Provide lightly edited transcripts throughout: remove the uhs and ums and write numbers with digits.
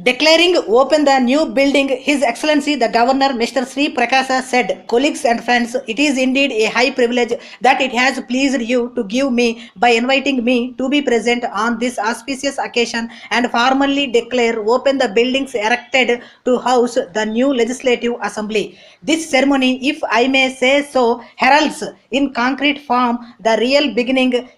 Declaring open the new building, His Excellency the Governor Mr. Sri Prakasa said, "Colleagues and friends, it is indeed a high privilege that it has pleased you to give me by inviting me to be present on this auspicious occasion and formally declare open the buildings erected to house the new Legislative Assembly. This ceremony, if I may say so, heralds in concrete form the real beginning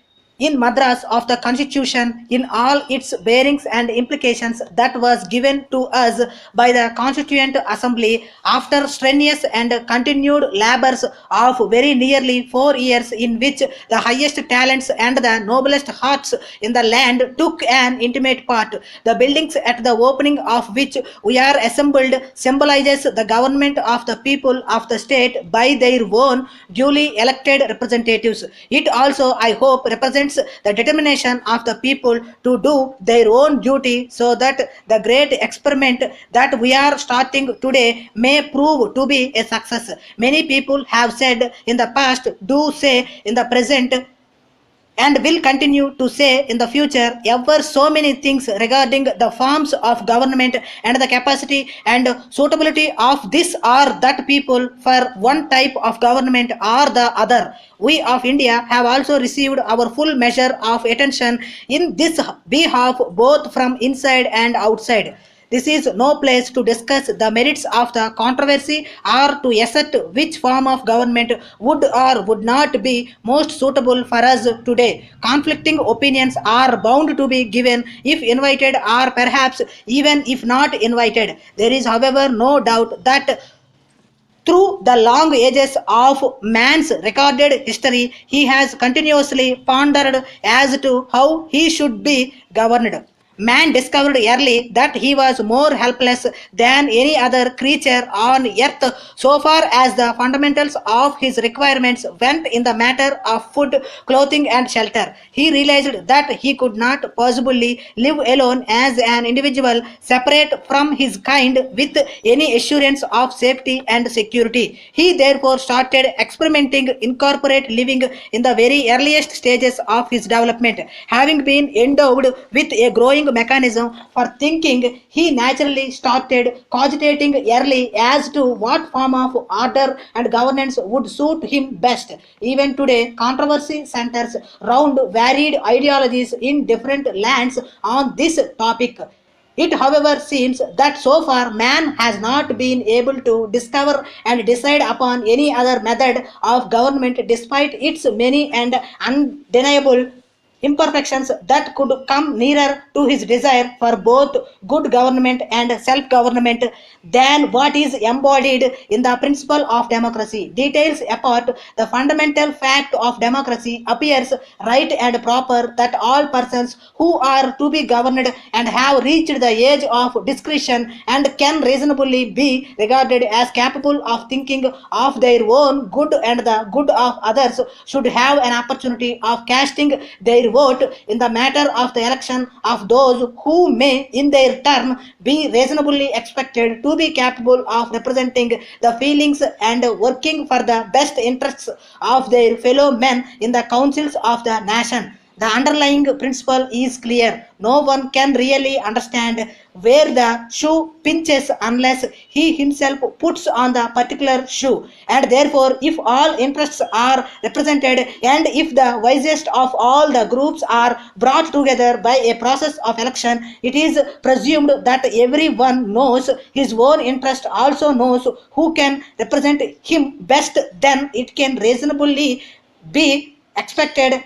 in Madras of the Constitution in all its bearings and implications that was given to us by the Constituent Assembly after strenuous and continued labors of very nearly 4 years, in which the highest talents and the noblest hearts in the land took an intimate part. The buildings at the opening of which we are assembled symbolizes the government of the people of the state by their own duly elected representatives. It also, I hope, represents the determination of the people to do their own duty so that the great experiment that we are starting today may prove to be a success. Many people have said in the past, do say in the present, and will continue to say in the future ever so many things regarding the forms of government and the capacity and suitability of this or that people for one type of government or the other. We of India have also received our full measure of attention in this behalf both from inside and outside. This is no place to discuss the merits of the controversy or to assert which form of government would or would not be most suitable for us today. Conflicting opinions are bound to be given if invited or perhaps even if not invited. There is, however, no doubt that through the long ages of man's recorded history, he has continuously pondered as to how he should be governed. Man discovered early that he was more helpless than any other creature on earth so far as the fundamentals of his requirements went in the matter of food, clothing, and shelter. He realized that he could not possibly live alone as an individual separate from his kind with any assurance of safety and security. He therefore started experimenting incorporate living in the very earliest stages of his development. Having been endowed with a growing mechanism for thinking, he naturally started cogitating early as to what form of order and governance would suit him best. Even today, controversy centers round varied ideologies in different lands on this topic. It, however, seems that so far man has not been able to discover and decide upon any other method of government despite its many and undeniable imperfections that could come nearer to his desire for both good government and self government than what is embodied in the principle of democracy. Details apart, the fundamental fact of democracy appears right and proper that all persons who are to be governed and have reached the age of discretion and can reasonably be regarded as capable of thinking of their own good and the good of others should have an opportunity of casting their vote in the matter of the election of those who may in their turn be reasonably expected to be capable of representing the feelings and working for the best interests of their fellow men in the councils of the nation. The underlying principle is clear. No one can really understand where the shoe pinches unless he himself puts on the particular shoe. And therefore, if all interests are represented and if the wisest of all the groups are brought together by a process of election, it is presumed that everyone knows his own interest, also knows who can represent him best, then it can reasonably be expected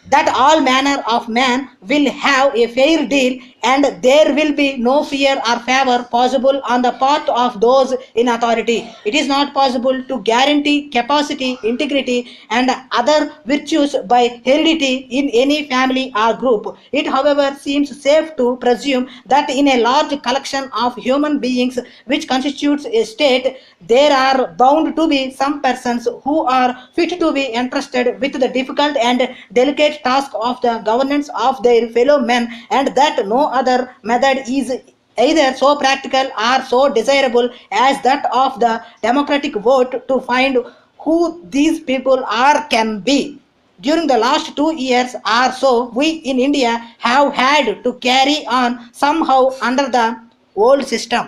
that all manner of man will have a fair deal and there will be no fear or favor possible on the part of those in authority. It is not possible to guarantee capacity, integrity, and other virtues by heredity in any family or group. It, however, seems safe to presume that in a large collection of human beings which constitutes a state, there are bound to be some persons who are fit to be entrusted with the difficult and delicate task of the governance of their fellow men, and that no other method is either so practical or so desirable as that of the democratic vote to find who these people are can be. During the last 2 years or so, we in India have had to carry on somehow under the old system.